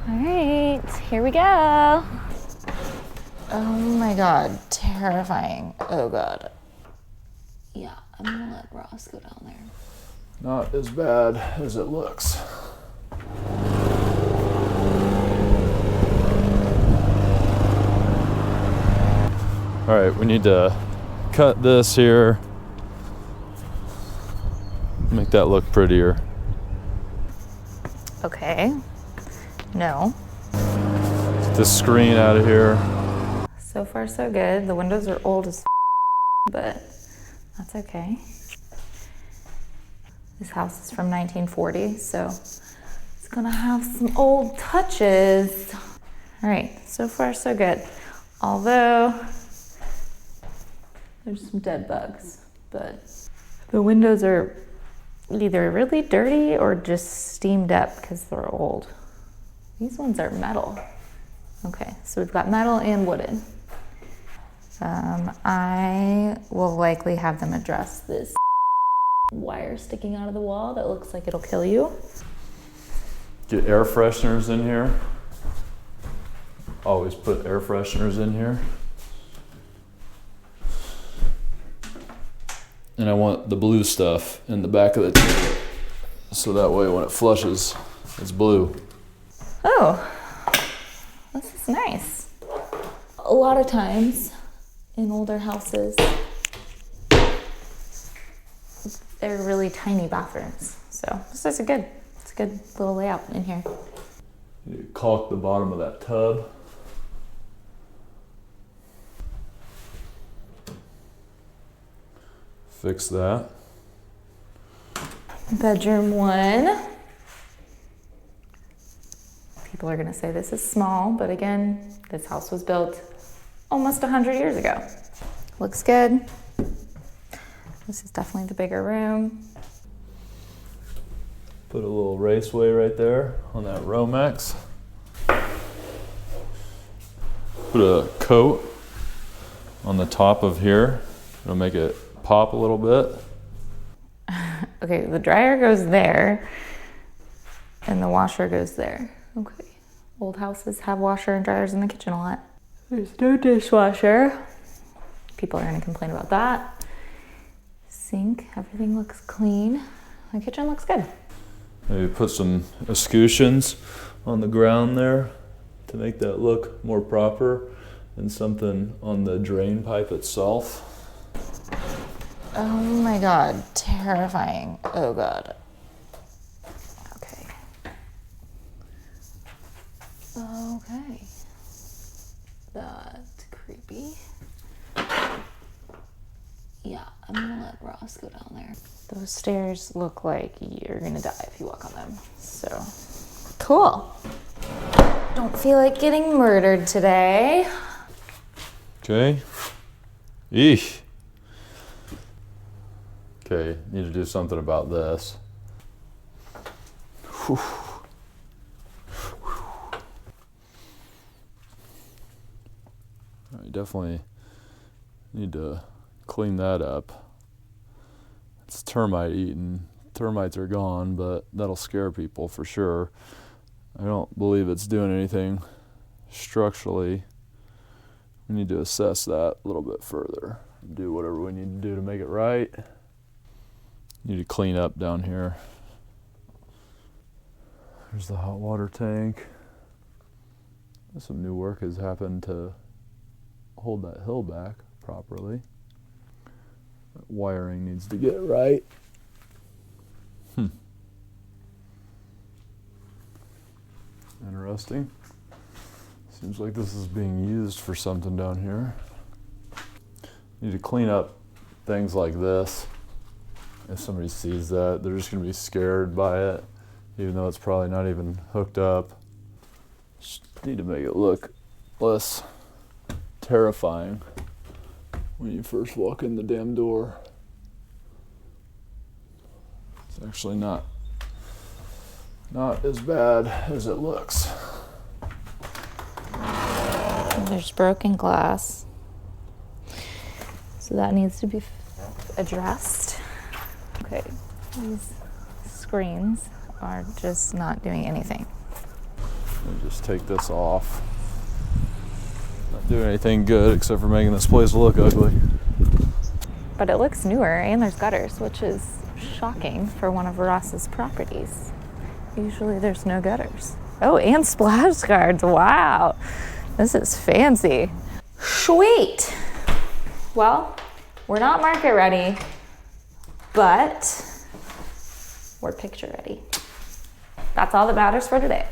All right, here we go. Oh my God, terrifying. Oh God. Yeah, I'm gonna let Ross go down there. Not as bad as it looks. All right, we need to cut this here. Make that look prettier. Okay. No. Get this screen out of here. So far, so good. The windows are old as but that's okay. This house is from 1940, so it's gonna have some old touches. All right, so far, so good. Although, there's some dead bugs, but the windows are either really dirty or just steamed up because they're old. These ones are metal. Okay, so we've got metal and wooden. I will likely have them address this wire sticking out of the wall that looks like it'll kill you. Get air fresheners in here. Always put air fresheners in here. And I want the blue stuff in the back of the toilet, so that way when it flushes, it's blue. Oh, this is nice. A lot of times in older houses, they're really tiny bathrooms. So this is it's a good little layout in here. You caulk the bottom of that tub. Fix that. Bedroom 1. People are gonna say this is small, but again, this house was built almost 100 years ago. Looks good. This is definitely the bigger room. Put a little raceway right there on that Romex. Put a coat on the top of here. It'll make it pop a little bit. Okay, the dryer goes there and the washer goes there. Okay. Old houses have washer and dryers in the kitchen a lot. There's no dishwasher. People are gonna complain about that. Sink, everything looks clean. The kitchen looks good. Maybe put some escutcheons on the ground there to make that look more proper, and something on the drain pipe itself. Oh my God, terrifying. Oh God. Okay. Okay. That's creepy. Yeah, I'm gonna let Ross go down there. Those stairs look like you're gonna die if you walk on them. So, cool. Don't feel like getting murdered today. Okay. Eesh. Okay, need to do something about this. Whew. I definitely need to clean that up. It's termite eaten. Termites are gone, but that'll scare people for sure. I don't believe it's doing anything structurally. We need to assess that a little bit further. Do whatever we need to do to make it right. Need to clean up down here. There's the hot water tank. Some new work has happened to hold that hill back properly. That wiring needs to get right. Interesting. Seems like this is being used for something down here. Need to clean up things like this. If somebody sees that, they're just gonna be scared by it, even though it's probably not even hooked up. Just need to make it look less terrifying when you first walk in the damn door. It's actually not as bad as it looks. There's broken glass. So that needs to be addressed. Okay, these screens are just not doing anything. Just take this off. Not doing anything good except for making this place look ugly. But it looks newer and there's gutters, which is shocking for one of Ross's properties. Usually there's no gutters. Oh, and splash guards. Wow. This is fancy. Sweet. Well, we're not market ready, but we're picture ready. That's all that matters for today.